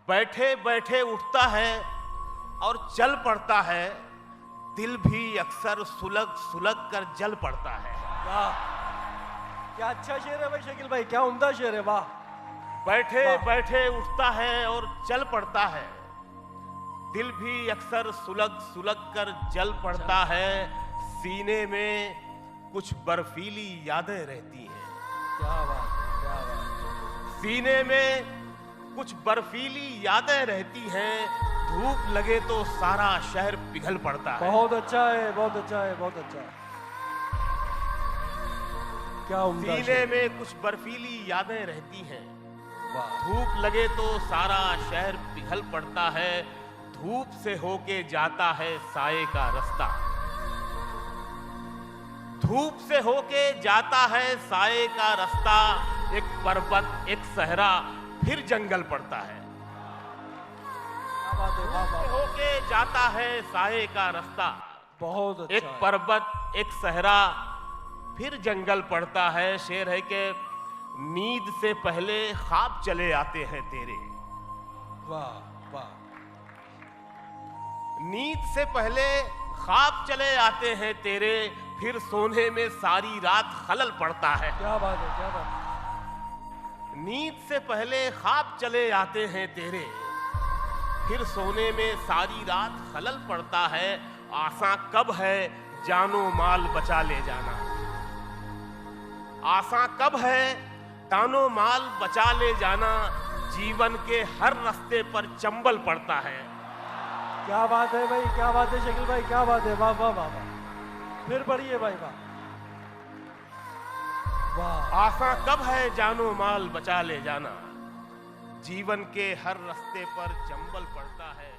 बैठे बैठे उठता है और चल पड़ता है, दिल भी अक्सर सुलग सुलग कर जल पड़ता है। वाह, क्या अच्छा शेर है भाई शकील भाई, क्या उम्दा शेर है। वाह। बैठे बैठे उठता है और चल पड़ता है, दिल भी अक्सर सुलग सुलग कर जल पड़ता है। सीने में कुछ बर्फीली यादें रहती हैं। क्या बात है, क्या बात है। सीने में कुछ बर्फीली यादें रहती हैं, धूप लगे तो सारा शहर पिघल पड़ता है। बहुत अच्छा है, बहुत अच्छा है, बहुत अच्छा है। क्या उम्दा सीने शेर। में कुछ बर्फीली यादें रहती हैं, वाह। धूप लगे तो सारा शहर पिघल पड़ता है। धूप से होके जाता है साये का रास्ता, धूप से होके जाता है साये का रास्ता। एक पर्वत एक सहरा फिर जंगल पड़ता है। क्या बात है, वाह वाह। होके जाता है साये का रास्ता, बहुत अच्छा एक है। पर्वत एक सहरा फिर जंगल पड़ता है। शेर है कि नींद से पहले ख्वाब चले आते हैं तेरे, वाह वाह। नींद से पहले ख्वाब चले आते हैं तेरे, फिर सोने में सारी रात खलल पड़ता है। क्या बात है, क्या बात है। नींद से पहले ख्वाब चले आते हैं तेरे, फिर सोने में सारी रात खलल पड़ता है। आसा कब है जानो माल बचा ले जाना, आसा कब है तानो माल बचा ले जाना। जीवन के हर रास्ते पर चंबल पड़ता है। क्या बात है भाई, क्या बात है शकील भाई, क्या बात है। वाह वाह वाह वाह। फिर पढ़िए भाई, वाह वाह। आसा कब है जानो माल बचा ले जाना, जीवन के हर रास्ते पर चंबल पड़ता है।